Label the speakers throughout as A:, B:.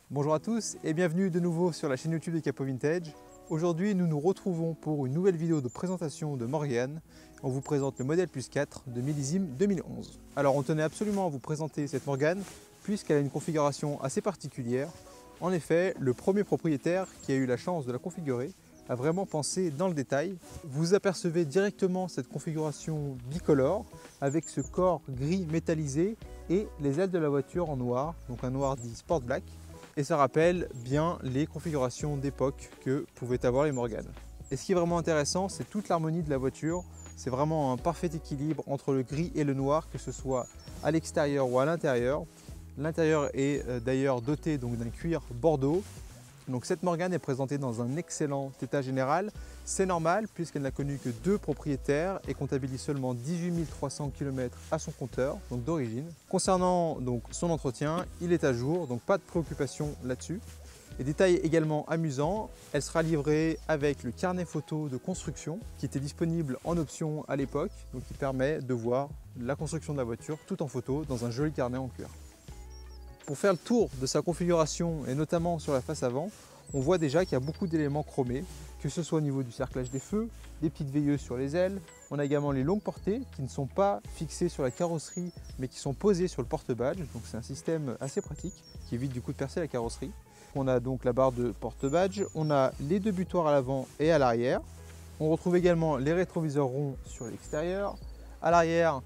A: Bonjour à tous et bienvenue de nouveau sur la chaîne YouTube de Capot Vintage. Aujourd'hui nous nous retrouvons pour une nouvelle vidéo de présentation de Morgane. On vous présente le modèle Plus 4 de millésime 2011. Alors on tenait absolument à vous présenter cette Morgane puisqu'elle a une configuration assez particulière. En effet, le premier propriétaire qui a eu la chance de la configurer a vraiment pensé dans le détail. Vous apercevez directement cette configuration bicolore avec ce corps gris métallisé et les ailes de la voiture en noir, donc un noir dit Sport Black. Et ça rappelle bien les configurations d'époque que pouvaient avoir les Morgane. Et ce qui est vraiment intéressant, c'est toute l'harmonie de la voiture. C'est vraiment un parfait équilibre entre le gris et le noir, que ce soit à l'extérieur ou à l'intérieur. L'intérieur est d'ailleurs doté d'un cuir bordeaux. Donc cette Morgane est présentée dans un excellent état général. C'est normal puisqu'elle n'a connu que 2 propriétaires et comptabilise seulement 18 300 km à son compteur, donc d'origine. Concernant son entretien, il est à jour, donc pas de préoccupation là-dessus. Et détail également amusant, elle sera livrée avec le carnet photo de construction qui était disponible en option à l'époque, donc qui permet de voir la construction de la voiture tout en photo dans un joli carnet en cuir. Pour faire le tour de sa configuration et notamment sur la face avant, on voit déjà qu'il y a beaucoup d'éléments chromés, que ce soit au niveau du cerclage des feux, des petites veilleuses sur les ailes. On a également les longues portées qui ne sont pas fixées sur la carrosserie mais qui sont posées sur le porte-badge. Donc c'est un système assez pratique qui évite du coup de percer la carrosserie. On a donc la barre de porte-badge, on a les 2 butoirs à l'avant et à l'arrière. On retrouve également les rétroviseurs ronds sur l'extérieur. À l'arrière,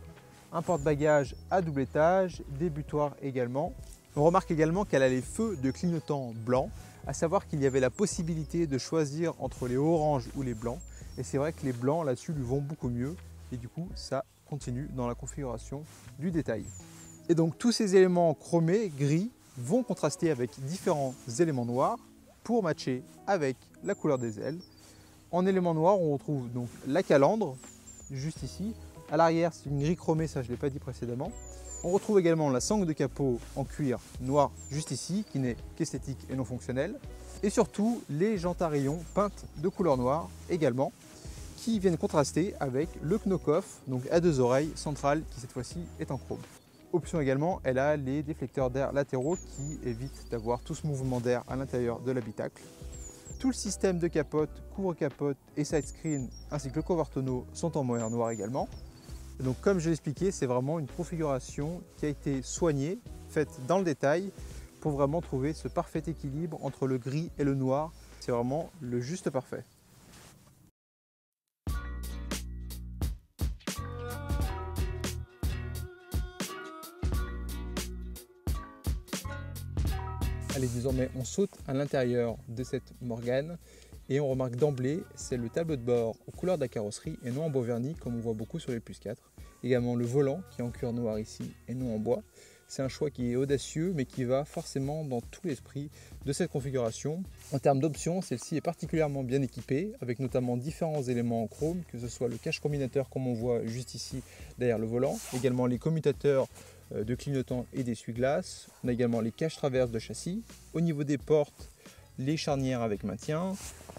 A: un porte-bagages à double étage, des butoirs également. On remarque également qu'elle a les feux de clignotant blanc, à savoir qu'il y avait la possibilité de choisir entre les oranges ou les blancs. Et c'est vrai que les blancs là-dessus lui vont beaucoup mieux et du coup ça continue dans la configuration du détail. Et donc tous ces éléments chromés, gris, vont contraster avec différents éléments noirs pour matcher avec la couleur des ailes. En élément noir, on retrouve donc la calandre, juste ici. À l'arrière, c'est une gris chromée, ça je ne l'ai pas dit précédemment. On retrouve également la sangle de capot en cuir noir juste ici, qui n'est qu'esthétique et non fonctionnelle. Et surtout, les jantes à rayons peintes de couleur noire également, qui viennent contraster avec le knock-off, donc à 2 oreilles centrale, qui cette fois-ci est en chrome. Option également, elle a les déflecteurs d'air latéraux qui évitent d'avoir tout ce mouvement d'air à l'intérieur de l'habitacle. Tout le système de capote, couvre-capote et side screen ainsi que le cover tonneau sont en moyen noir également. Donc comme je l'ai expliqué, c'est vraiment une configuration qui a été soignée, faite dans le détail pour vraiment trouver ce parfait équilibre entre le gris et le noir. C'est vraiment le juste parfait. Allez, désormais on saute à l'intérieur de cette Morgane et on remarque d'emblée, c'est le tableau de bord aux couleurs de la carrosserie et non en bois verni comme on voit beaucoup sur les Plus 4. Également le volant qui est en cuir noir ici et non en bois. C'est un choix qui est audacieux mais qui va forcément dans tout l'esprit de cette configuration. En termes d'options, celle-ci est particulièrement bien équipée avec notamment différents éléments en chrome, que ce soit le cache combinateur comme on voit juste ici derrière le volant, également les commutateurs de clignotants et d'essuie-glace. On a également les caches traverses de châssis. Au niveau des portes, les charnières avec maintien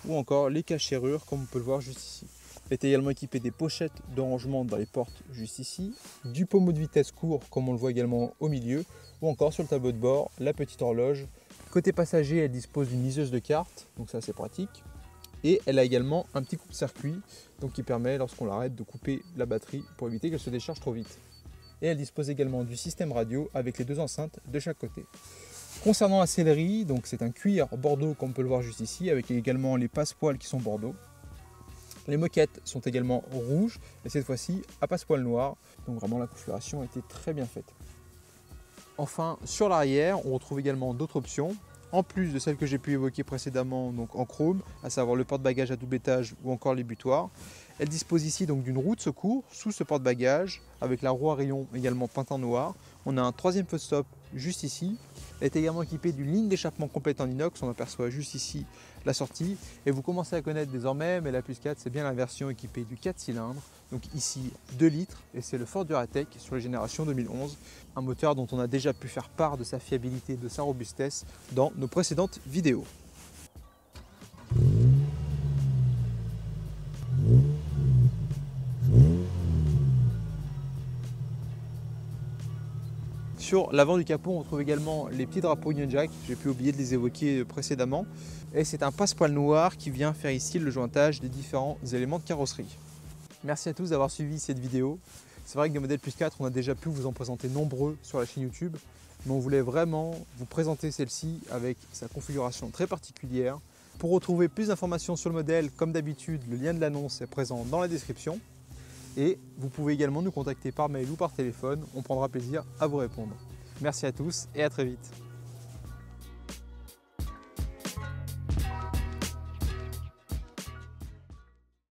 A: ou encore les caches serrures comme on peut le voir juste ici. Elle est également équipée des pochettes de rangement dans les portes juste ici, du pommeau de vitesse court comme on le voit également au milieu ou encore sur le tableau de bord la petite horloge. Côté passager, elle dispose d'une liseuse de cartes, donc ça c'est pratique. Et elle a également un petit coupe-circuit donc qui permet lorsqu'on l'arrête de couper la batterie pour éviter qu'elle se décharge trop vite. Et elle dispose également du système radio avec les 2 enceintes de chaque côté. Concernant la sellerie, donc c'est un cuir bordeaux comme on peut le voir juste ici, avec également les passepoils qui sont bordeaux. Les moquettes sont également rouges et cette fois-ci à passepoil noir, donc vraiment la configuration a été très bien faite. Enfin sur l'arrière, on retrouve également d'autres options, en plus de celles que j'ai pu évoquer précédemment donc en chrome, à savoir le porte-bagages à double étage ou encore les butoirs. Elle dispose ici donc d'une roue de secours sous ce porte-bagages avec la roue à rayons également peinte en noir. On a un 3e feu stop juste ici. Elle est également équipée d'une ligne d'échappement complète en inox, on aperçoit juste ici la sortie. Et vous commencez à connaître désormais, mais la Plus 4 c'est bien la version équipée du 4 cylindres. Donc ici 2 litres et c'est le Ford Duratec sur les générations 2011. Un moteur dont on a déjà pu faire part de sa fiabilité, de sa robustesse dans nos précédentes vidéos. Sur l'avant du capot, on retrouve également les petits drapeaux Union Jack, j'ai pu oublier de les évoquer précédemment. Et c'est un passepoil noir qui vient faire ici le jointage des différents éléments de carrosserie. Merci à tous d'avoir suivi cette vidéo. C'est vrai que des modèles Plus 4, on a déjà pu vous en présenter nombreux sur la chaîne YouTube, mais on voulait vraiment vous présenter celle-ci avec sa configuration très particulière. Pour retrouver plus d'informations sur le modèle, comme d'habitude, le lien de l'annonce est présent dans la description. Et vous pouvez également nous contacter par mail ou par téléphone, on prendra plaisir à vous répondre. Merci à tous et à très vite.